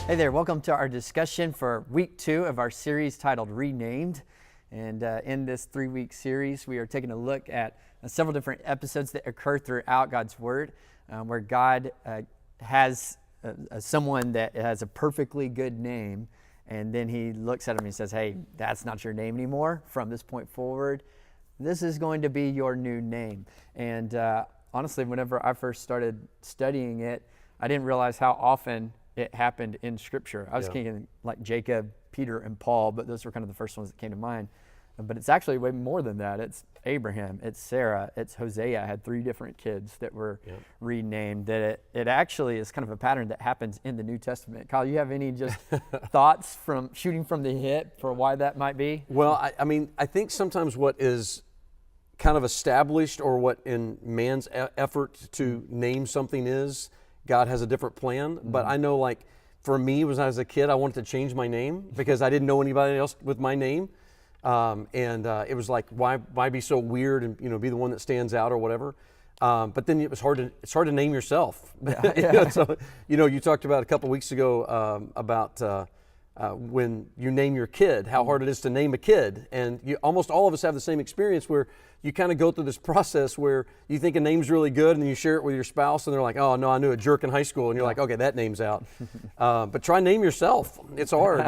Hey there, welcome to our discussion for week 2 of our series titled Renamed. And in this 3-week series, we are taking a look at several different episodes that occur throughout God's Word, where God has someone that has a perfectly good name, and then he looks at him and he says, hey, that's not your name anymore. From this point forward, this is going to be your new name. And honestly, whenever I first started studying it, I didn't realize how often it happened in Scripture. I was thinking like Jacob, Peter, and Paul, but those were kind of the first ones that came to mind. But it's actually way more than that. It's Abraham, it's Sarah, it's Hosea. I had 3 different kids that were renamed. That it actually is kind of a pattern that happens in the New Testament. Kyle, you have any just thoughts from shooting from the hip for why that might be? Well, I mean, I think sometimes what is kind of established, or what in man's effort to name something is, God has a different plan. Mm-hmm. But I know, like, for me, when I was a kid, I wanted to change my name because I didn't know anybody else with my name. It was like, why be so weird and, be the one that stands out or whatever. But then it's hard to name yourself. Yeah. So, you talked about a couple weeks ago about when you name your kid, how hard it is to name a kid. And almost all of us have the same experience where you kind of go through this process where you think a name's really good and then you share it with your spouse and they're like, oh no, I knew a jerk in high school. And you're like, okay, that name's out. But try name yourself. It's hard,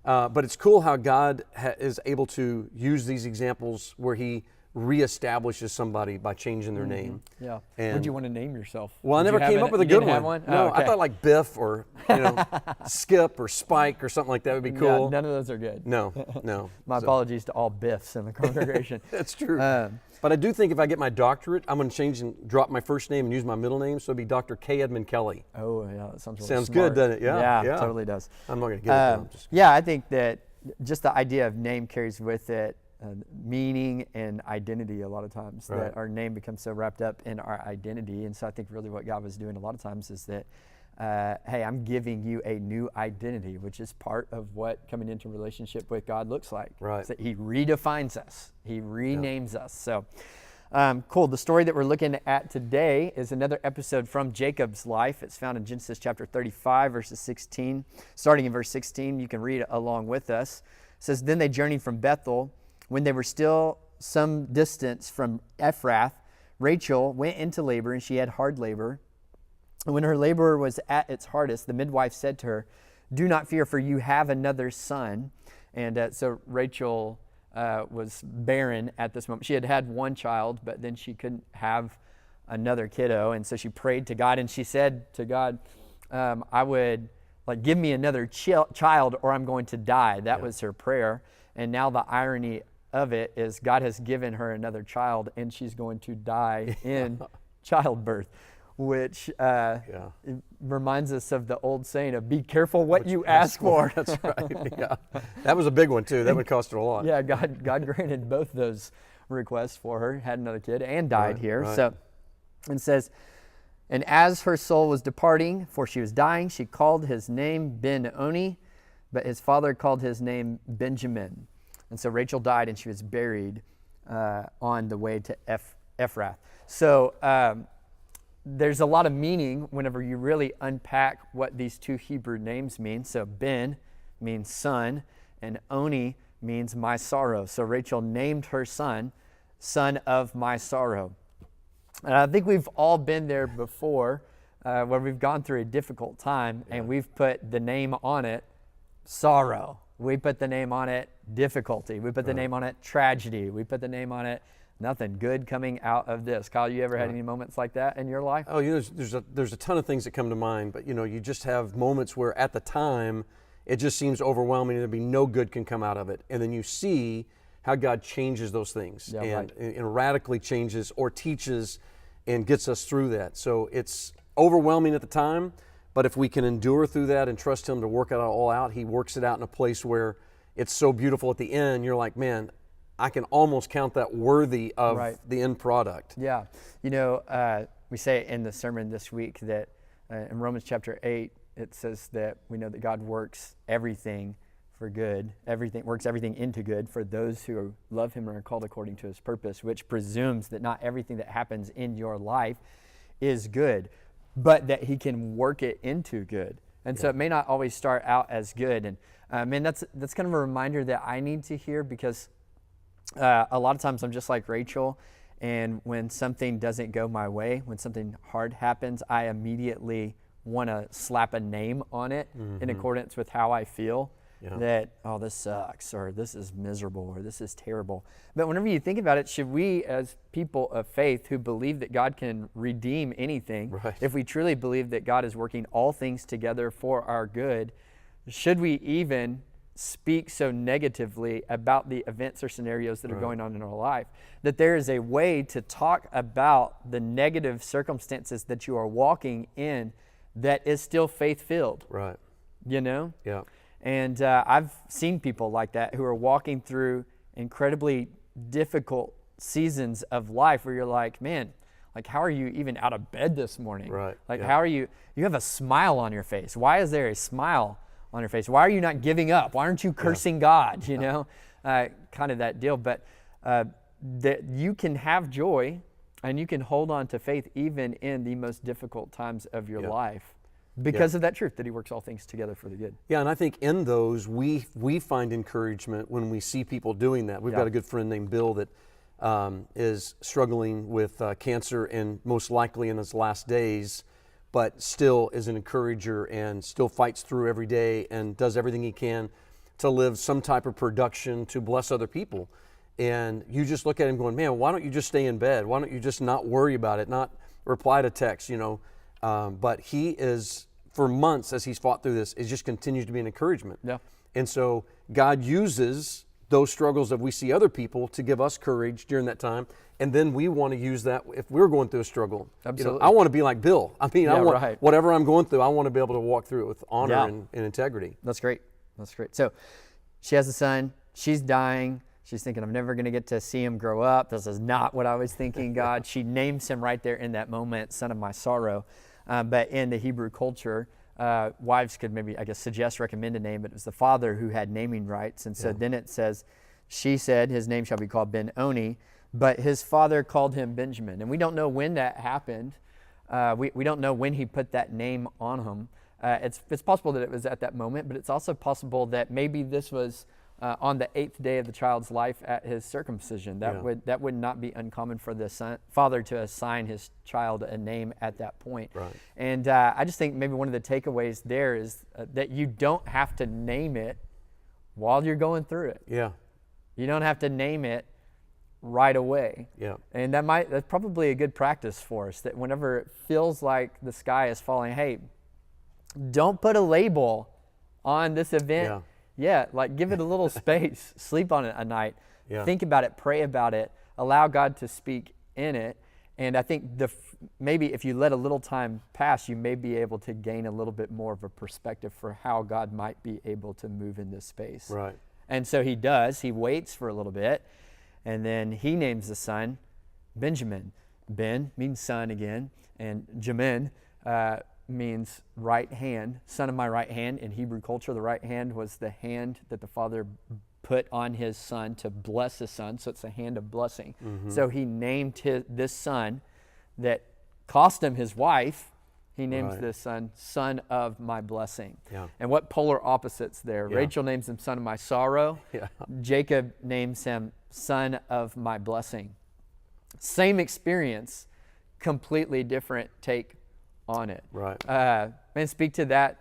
but it's cool how God is able to use these examples where he reestablishes somebody by changing their name. Yeah. And would you want to name yourself? Well, I never came up with a good one. No, okay. I thought like Biff or Skip or Spike or something like that would be cool. Yeah, none of those are good. No. My apologies to all Biffs in the congregation. That's true. But I do think if I get my doctorate, I'm going to change and drop my first name and use my middle name, so it'd be Dr. K. Edmund Kelley. Oh, yeah, that sounds really Sounds smart. good, doesn't it? Yeah, it totally does. I'm not going to get it. Yeah, I think that just the idea of name carries with it meaning and identity a lot of times, that our name becomes so wrapped up in our identity. And so I think really what God was doing a lot of times is that, hey, I'm giving you a new identity, which is part of what coming into relationship with God looks like. Right. So he redefines us. He renames us. So cool. The story that we're looking at today is another episode from Jacob's life. It's found in Genesis chapter 35, verses 16. Starting in verse 16, you can read it along with us. It says, then they journeyed from Bethel. When they were still some distance from Ephrath, Rachel went into labor, and she had hard labor. And when her labor was at its hardest, the midwife said to her, do not fear, for you have another son. And so Rachel was barren at this moment. She had had one child, but then she couldn't have another kiddo. And so she prayed to God, and she said to God, I would, give me another child or I'm going to die. That was her prayer. And now the irony of it is God has given her another child, and she's going to die in childbirth, which reminds us of the old saying of be careful what you ask for. That's right. Yeah, that was a big one too. That would cost her a lot. Yeah, God granted both those requests for her, had another kid, and died here. Right. So it says, and as her soul was departing, for she was dying, she called his name Ben-Oni, but his father called his name Benjamin. And so Rachel died, and she was buried on the way to Ephrath. So there's a lot of meaning whenever you really unpack what these 2 Hebrew names mean. So Ben means son, and Oni means my sorrow. So Rachel named her son of my sorrow. And I think we've all been there before, where we've gone through a difficult time, and we've put the name on it, sorrow. We put the name on it, difficulty. We put the name on it, tragedy. We put the name on it, nothing good coming out of this. Kyle, you ever had any moments like that in your life? Oh, there's a ton of things that come to mind, but you just have moments where at the time it just seems overwhelming and there'd be no good can come out of it. And then you see how God changes those things and radically changes or teaches and gets us through that. So it's overwhelming at the time, but if we can endure through that and trust Him to work it all out, He works it out in a place where it's so beautiful at the end. You're like, man, I can almost count that worthy of the end product. Yeah. We say in the sermon this week that in Romans chapter 8, it says that we know that God works everything for good, works everything into good for those who love Him and are called according to His purpose, which presumes that not everything that happens in your life is good, but that He can work it into good. And so it may not always start out as good. And man, that's kind of a reminder that I need to hear, because a lot of times I'm just like Rachel, and when something doesn't go my way, when something hard happens, I immediately want to slap a name on it in accordance with how I feel. That, oh, this sucks, or this is miserable, or this is terrible. But whenever you think about it, should we, as people of faith who believe that God can redeem anything, if we truly believe that God is working all things together for our good, should we even speak so negatively about the events or scenarios that are going on in our life? That there is a way to talk about the negative circumstances that you are walking in that is still faith-filled. Right. You know? Yeah. And I've seen people like that who are walking through incredibly difficult seasons of life where you're like, man, like, how are you even out of bed this morning? Right. Like, how are you have a smile on your face. Why is there a smile on your face? Why are you not giving up? Why aren't you cursing God? You know, kind of that deal. But that you can have joy and you can hold on to faith even in the most difficult times of your life. Because of that truth, that he works all things together for the good. Yeah, and I think in those, we find encouragement when we see people doing that. We've got a good friend named Bill that is struggling with cancer, and most likely in his last days, but still is an encourager and still fights through every day and does everything he can to live some type of production to bless other people. And you just look at him going, man, why don't you just stay in bed? Why don't you just not worry about it, not reply to text, you know? But he is, for months as he's fought through this, it just continues to be an encouragement. Yeah. And so God uses those struggles that we see other people to give us courage during that time. And then we want to use that if we're going through a struggle. Absolutely. You know, I want to be like Bill. I mean, I want whatever I'm going through, I want to be able to walk through it with honor and integrity. That's great. That's great. So she has a son. She's dying. She's thinking, I'm never going to get to see him grow up. This is not what I was thinking, God. She names him right there in that moment, son of my sorrow. But in the Hebrew culture, wives could maybe, I guess, recommend a name, but it was the father who had naming rights. And so then it says, she said, his name shall be called Ben-Oni, but his father called him Benjamin. And we don't know when that happened. We don't know when he put that name on him. It's possible that it was at that moment, but it's also possible that maybe this was on the 8th day of the child's life at his circumcision. That would not be uncommon for the father to assign his child a name at that point. Right. And I just think maybe one of the takeaways there is that you don't have to name it while you're going through it. Yeah. You don't have to name it right away. Yeah. And that's probably a good practice for us, that whenever it feels like the sky is falling, hey, don't put a label on this event. Yeah, like give it a little space, sleep on it a night, think about it, pray about it, allow God to speak in it. And I think maybe if you let a little time pass, you may be able to gain a little bit more of a perspective for how God might be able to move in this space. Right. And so he does. He waits for a little bit, and then he names the son Benjamin. Ben means son again, and Jamin means right hand, son of my right hand. In Hebrew culture, the right hand was the hand that the father put on his son to bless his son, so it's a hand of blessing. So he named this son that cost him his wife. He names this son of my blessing. And what polar opposites there. Rachel names him son of my sorrow. Jacob names him son of my blessing. Same experience, completely different take on it. Right. Man, speak to that,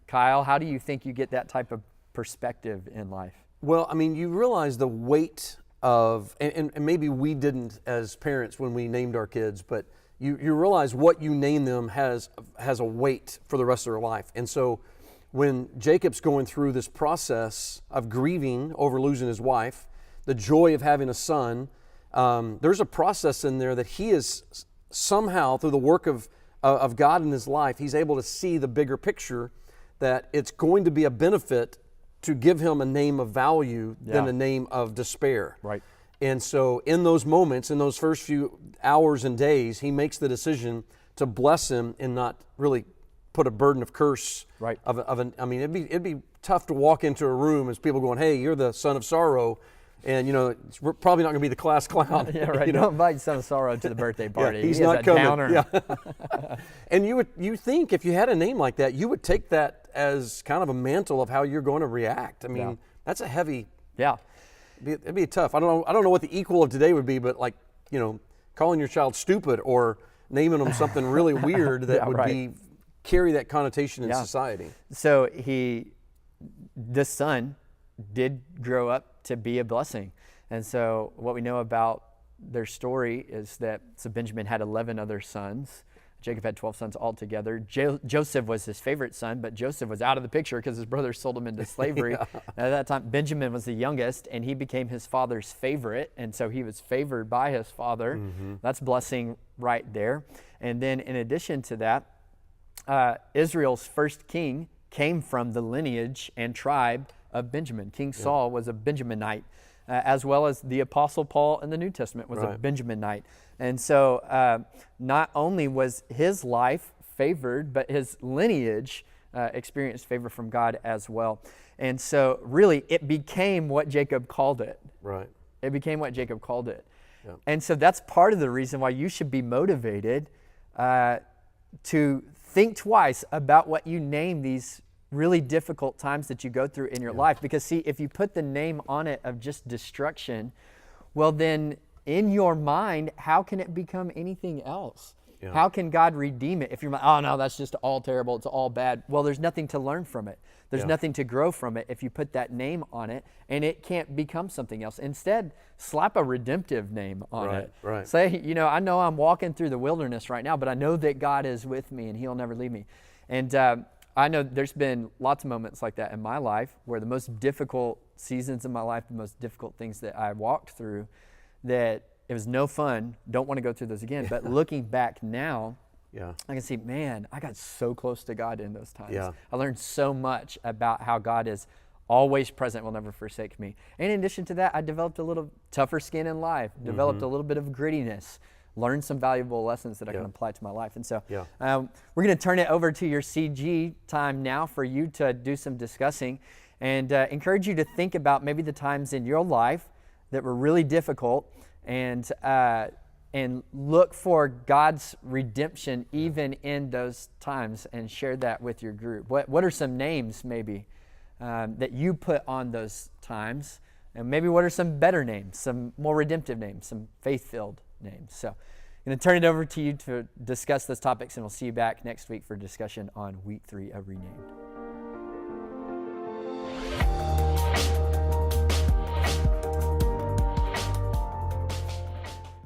Kyle. How do you think you get that type of perspective in life? Well, I mean, you realize the weight of, and maybe we didn't as parents when we named our kids, but you realize what you name them has a weight for the rest of their life. And so when Jacob's going through this process of grieving over losing his wife, the joy of having a son, there's a process in there that he is somehow, through the work of God in his life, he's able to see the bigger picture, that it's going to be a benefit to give him a name of value than a name of despair. Right. And so in those moments, in those first few hours and days, he makes the decision to bless him and not really put a burden of curse. Right. I mean, it'd be tough to walk into a room as people going, hey, you're the son of sorrow. And, we're probably not going to be the class clown. Yeah, right. you know? Don't invite Son of Sorrow to the birthday party. He's He is not a coming. downer. Yeah. And you think if you had a name like that, you would take that as kind of a mantle of how you're going to react. I mean, that's a heavy. Yeah. It'd be tough. I don't know what the equal of today would be, but calling your child stupid or naming them something really weird that would carry that connotation in society. So this son did grow up to be a blessing. And so what we know about their story is that Benjamin had 11 other sons. Jacob had 12 sons altogether. Joseph was his favorite son, but Joseph was out of the picture because his brothers sold him into slavery. At that time, Benjamin was the youngest, and he became his father's favorite, and so he was favored by his father. That's blessing right there. And then in addition to that, Israel's first king came from the lineage and tribe of Benjamin. King Saul was a Benjaminite, as well as the Apostle Paul in the New Testament was a Benjaminite. And so not only was his life favored, but his lineage experienced favor from God as well. And so really it became what Jacob called it. Right. It became what Jacob called it. Yep. And so that's part of the reason why you should be motivated to think twice about what you name these really difficult times that you go through in your life. Because see, if you put the name on it of just destruction, well then in your mind, how can it become anything else? Yeah. How can God redeem it if you're like, oh no, that's just all terrible, it's all bad? Well, there's nothing to learn from it. There's nothing to grow from it if you put that name on it, and it can't become something else. Instead, slap a redemptive name on it. Right. Say, I know I'm walking through the wilderness right now, but I know that God is with me and He'll never leave me. And I know there's been lots of moments like that in my life where the most difficult seasons in my life, the most difficult things that I walked through, that it was no fun, don't want to go through those again. But looking back now, I can see, man, I got so close to God in those times. I learned so much about how God is always present, will never forsake me. And in addition to that, I developed a little tougher skin in life, developed a little bit of grittiness, learned some valuable lessons that I can apply to my life. And so we're going to turn it over to your CG time now for you to do some discussing and encourage you to think about maybe the times in your life that were really difficult and look for God's redemption even in those times and share that with your group. What are some names maybe that you put on those times? And maybe what are some better names, some more redemptive names, some faith-filled names? So I'm going to turn it over to you to discuss those topics, and we'll see you back next week for discussion on week 3 of Renamed.